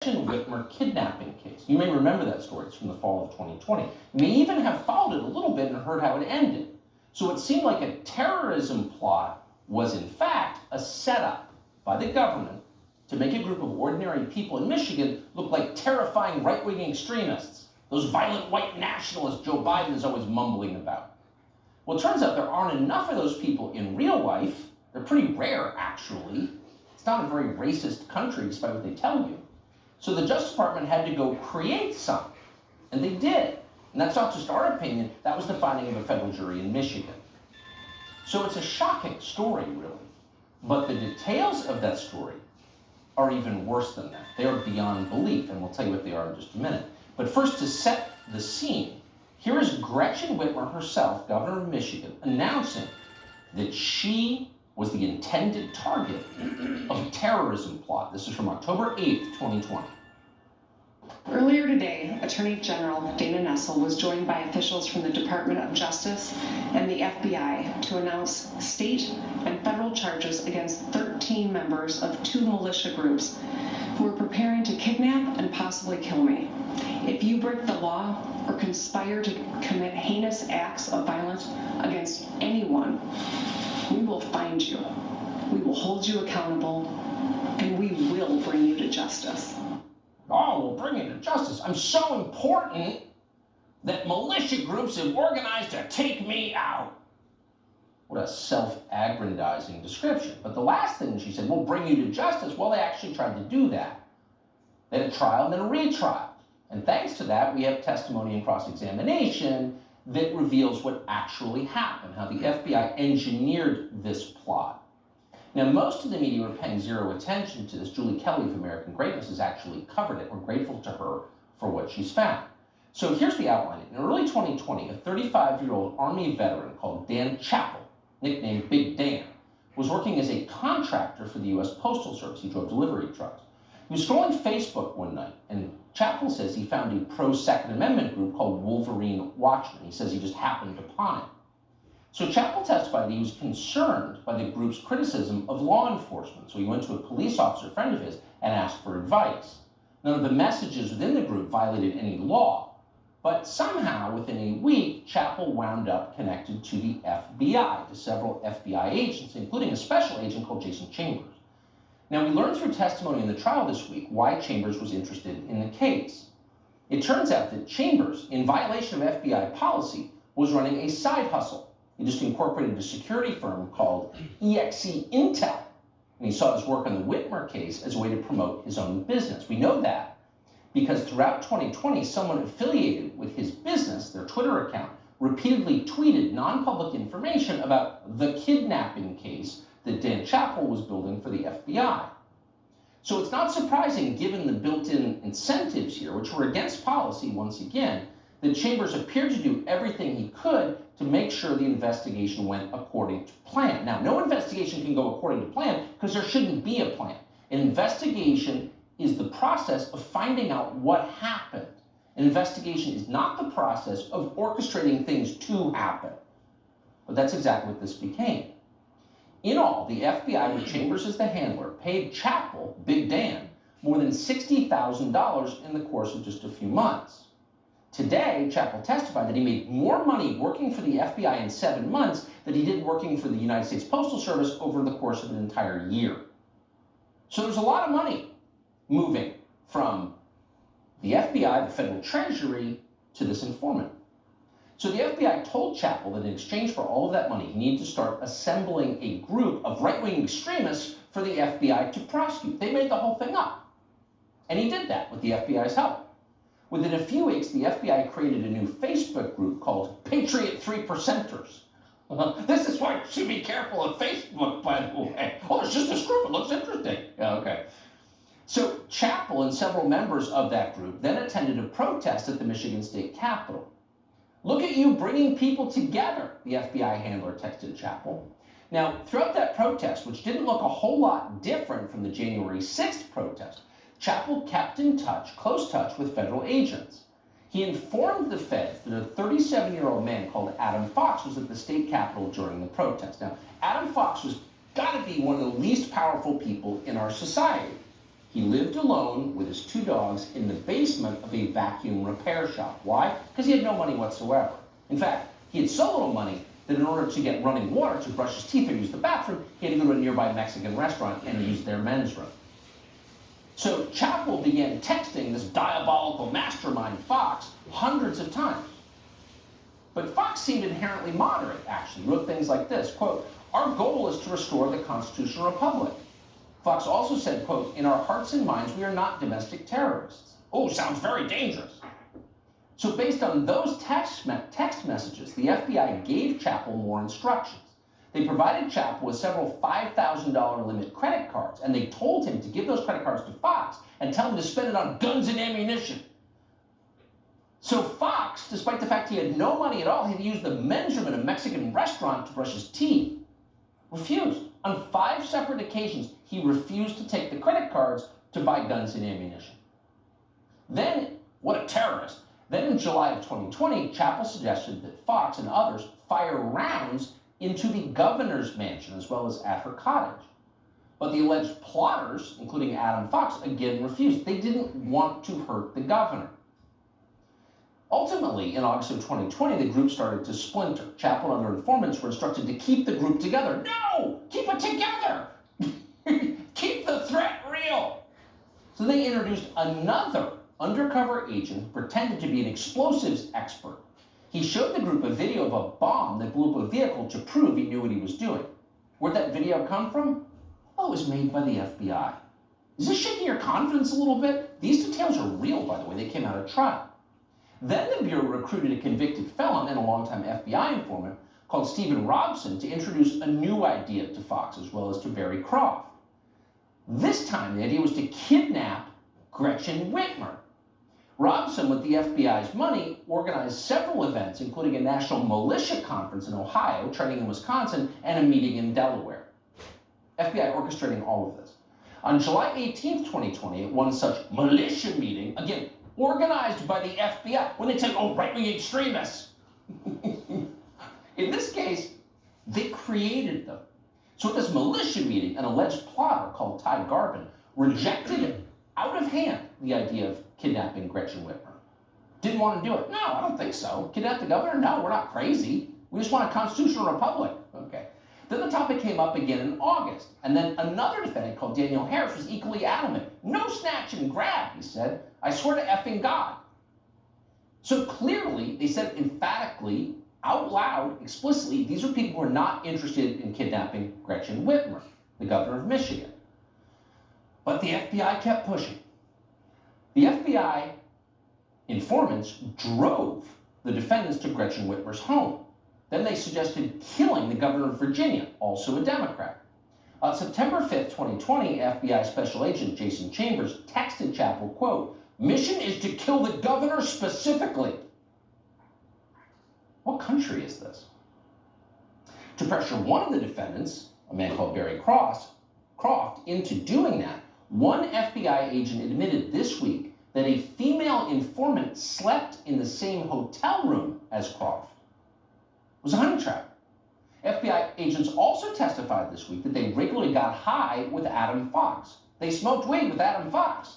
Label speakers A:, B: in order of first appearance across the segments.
A: Whitmer kidnapping case. You may remember that story. It's from the fall of 2020. You may even have followed it a little bit and heard how it ended. So it seemed like a terrorism plot was in fact a setup by the government to make a group of ordinary people in Michigan look like terrifying right-wing extremists, those violent white nationalists Joe Biden is always mumbling about. Well, it turns out there aren't enough of those people in real life. They're pretty rare, actually. It's not a very racist country, despite what they tell you. So the Justice Department had to go create some, and they did. And that's not just our opinion, that was the finding of a federal jury in Michigan. So it's a shocking story, really. But the details of that story are even worse than that. They are beyond belief, and we'll tell you what they are in just a minute. But first, to set the scene, here is Gretchen Whitmer herself, governor of Michigan, announcing that she was the intended target of a terrorism plot. This is from October 8th, 2020.
B: Earlier today, Attorney General Dana Nessel was joined by officials from the Department of Justice and the FBI to announce state and federal charges against 13 members of 2 militia groups who were preparing to kidnap and possibly kill me. If you break the law or conspire to commit heinous acts of violence against anyone, we will find you, we will hold you accountable, and we will bring you to justice.
A: Oh, we'll bring you to justice. I'm so important that militia groups have organized to take me out. What a self-aggrandizing description. But the last thing she said, we'll bring you to justice, well, they actually tried to do that. They had a trial and then a retrial. And thanks to that, we have testimony and cross-examination that reveals what actually happened, how the FBI engineered this plot. Now, most of the media are paying zero attention to this. Julie Kelly of American Greatness has actually covered it. We're grateful to her for what she's found. So here's the outline. In early 2020, a 35-year-old Army veteran called Dan Chappell, nicknamed Big Dan, was working as a contractor for the U.S. Postal Service. He drove delivery trucks. He was scrolling Facebook one night, and Chappell says he found a pro-Second Amendment group called Wolverine Watchmen. He says he just happened upon it. So Chappell testified that he was concerned by the group's criticism of law enforcement. So he went to a police officer friend of his and asked for advice. None of the messages within the group violated any law, but somehow within a week, Chappell wound up connected to the FBI, to several FBI agents, including a special agent called Jason Chambers. Now, we learned through testimony in the trial this week why Chambers was interested in the case. It turns out that Chambers, in violation of FBI policy, was running a side hustle. He just incorporated a security firm called EXE Intel, and he saw his work on the Whitmer case as a way to promote his own business. We know that because throughout 2020, someone affiliated with his business, their Twitter account, repeatedly tweeted non-public information about the kidnapping case that Dan Chappell was building for the FBI. So it's not surprising, given the built-in incentives here, which were against policy once again, that Chambers appeared to do everything he could to make sure the investigation went according to plan. Now, no investigation can go according to plan because there shouldn't be a plan. An investigation is the process of finding out what happened. An investigation is not the process of orchestrating things to happen. But that's exactly what this became. In all, the FBI, with Chambers as the handler, paid Chappell, Big Dan, more than $60,000 in the course of just a few months. Today, Chappell testified that he made more money working for the FBI in 7 months than he did working for the United States Postal Service over the course of an entire year. So there's a lot of money moving from the FBI, the Federal Treasury, to this informant. So the FBI told Chappell that in exchange for all of that money, he needed to start assembling a group of right-wing extremists for the FBI to prosecute. They made the whole thing up. And he did that with the FBI's help. Within a few weeks, the FBI created a new Facebook group called Patriot 3%ers. This is why you should be careful of Facebook, by the way. Oh, it's just this group. It looks interesting. Yeah, okay. So Chappell and several members of that group then attended a protest at the Michigan State Capitol. Look at you bringing people together, the FBI handler texted Chappell. Now, throughout that protest, which didn't look a whole lot different from the January 6th protest, Chappell kept in touch, close touch with federal agents. He informed the feds that a 37-year-old man called Adam Fox was at the state capitol during the protest. Now, Adam Fox was got to be one of the least powerful people in our society. He lived alone with his 2 dogs in the basement of a vacuum repair shop. Why? Because he had no money whatsoever. In fact, he had so little money that in order to get running water to brush his teeth or use the bathroom, he had to go to a nearby Mexican restaurant and use their men's room. So Chappell began texting this diabolical mastermind, Fox, hundreds of times. But Fox seemed inherently moderate, actually. Wrote things like this, quote, "Our goal is to restore the constitutional republic." Fox also said, quote, "In our hearts and minds, we are not domestic terrorists." Oh, sounds very dangerous. So based on those text messages, the FBI gave Chappell more instructions. They provided Chappell with several $5,000 limit credit cards, and they told him to give those credit cards to Fox and tell him to spend it on guns and ammunition. So Fox, despite the fact he had no money at all, he had used the men's room in a Mexican restaurant to brush his teeth, refused. On 5 separate occasions, he refused to take the credit cards to buy guns and ammunition. Then, what a terrorist. Then in July of 2020, Chappell suggested that Fox and others fire rounds into the governor's mansion as well as at her cottage. But the alleged plotters, including Adam Fox, again refused. They didn't want to hurt the governor. Ultimately, in August of 2020, the group started to splinter. Chappell and other informants were instructed to keep the group together. No! Keep it together! Keep the threat real! So they introduced another undercover agent who pretended to be an explosives expert. He showed the group a video of a bomb that blew up a vehicle to prove he knew what he was doing. Where'd that video come from? Oh, it was made by the FBI. Is this shaking your confidence a little bit? These details are real, by the way. They came out of trial. Then the Bureau recruited a convicted felon and a longtime FBI informant called Stephen Robson to introduce a new idea to Fox as well as to Barry Croft. This time, the idea was to kidnap Gretchen Whitmer. Robson, with the FBI's money, organized several events, including a national militia conference in Ohio, training in Wisconsin, and a meeting in Delaware. FBI orchestrating all of this. On July 18th, 2020, at one such militia meeting, again, organized by the FBI, when they said, oh, right-wing extremists. In this case, they created them. So at this militia meeting, an alleged plotter called Ty Garbin rejected out of hand the idea of kidnapping Gretchen Whitmer. Didn't want to do it. No, I don't think so. Kidnap the governor? No, we're not crazy. We just want a constitutional republic. Okay. Then the topic came up again in August, and then another defendant called Daniel Harris was equally adamant. No snatch and grab, he said. I swear to effing God. So clearly, they said emphatically, out loud, explicitly, these are people who are not interested in kidnapping Gretchen Whitmer, the governor of Michigan. But the FBI kept pushing. The FBI informants drove the defendants to Gretchen Whitmer's home. Then they suggested killing the governor of Virginia, also a Democrat. On September 5th, 2020, FBI Special Agent Jason Chambers texted Chappell, quote, "Mission is to kill the governor specifically." What country is this? To pressure one of the defendants, a man called Barry Croft, into doing that, one FBI agent admitted this week that a female informant slept in the same hotel room as Croft. It was a honey trap. FBI agents also testified this week that they regularly got high with Adam Fox. They smoked weed with Adam Fox.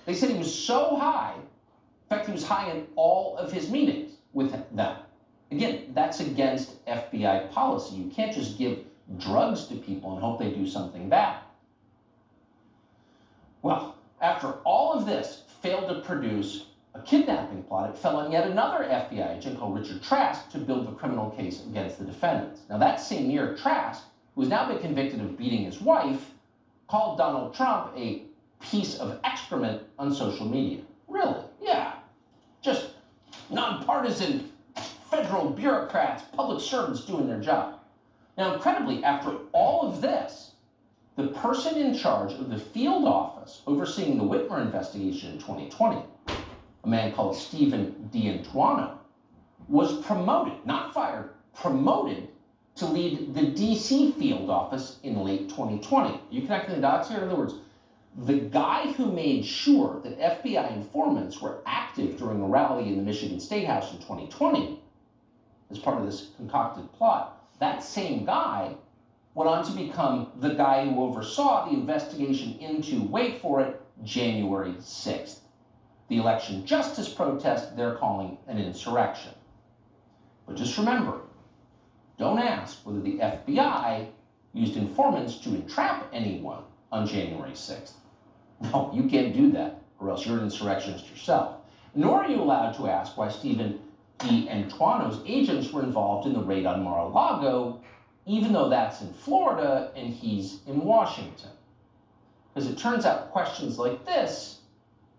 A: They said he was so high, in fact, he was high in all of his meetings with them. Again, that's against FBI policy. You can't just give drugs to people and hope they do something bad. Well, after all of this failed to produce a kidnapping plot, it fell on yet another FBI agent called Richard Trask to build the criminal case against the defendants. Now, that same year, Trask, who has now been convicted of beating his wife, called Donald Trump a piece of excrement on social media. Really? Yeah. Just nonpartisan federal bureaucrats, public servants doing their job. Now, incredibly, after all of this, the person in charge of the field office overseeing the Whitmer investigation in 2020, a man called Stephen D'Antuono, was promoted, not fired, promoted to lead the DC field office in late 2020. You connecting the dots here? In other words, the guy who made sure that FBI informants were active during a rally in the Michigan State House in 2020 as part of this concocted plot, that same guy went on to become the guy who oversaw the investigation into, wait for it, January 6th. The election justice protest they're calling an insurrection. But just remember, don't ask whether the FBI used informants to entrap anyone on January 6th. No, you can't do that, or else you're an insurrectionist yourself. Nor are you allowed to ask why Stephen E. Antuano's agents were involved in the raid on Mar-a-Lago, even though that's in Florida and he's in Washington. Because it turns out questions like this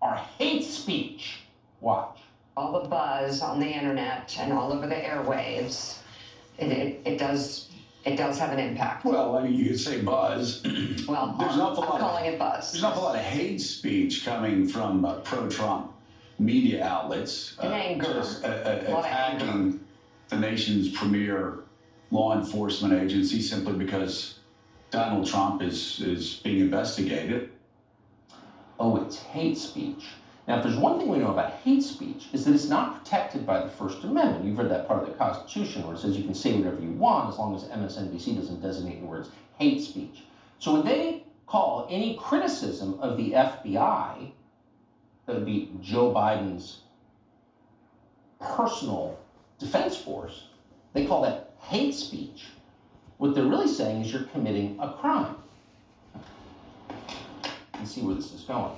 A: are hate speech. Watch.
C: All the buzz on the internet and all over the airwaves, it does have an impact.
D: Well, I mean, you could say buzz.
C: Well,
D: There's an awful
C: I'm
D: lot
C: calling it buzz.
D: There's an awful lot of hate speech coming from pro-Trump media outlets.
C: And anger.
D: Just,
C: A lot of anger.
D: attacking the nation's premier law enforcement agency simply because Donald Trump is being investigated.
A: Oh, it's hate speech. Now, if there's one thing we know about hate speech, is that it's not protected by the First Amendment. You've read that part of the Constitution where it says you can say whatever you want as long as MSNBC doesn't designate the words hate speech. So when they call any criticism of the FBI, that would be Joe Biden's personal defense force, they call that hate speech. What they're really saying is you're committing a crime. And see where this is going.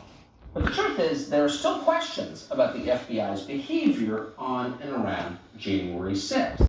A: But the truth is, there are still questions about the FBI's behavior on and around January 6th.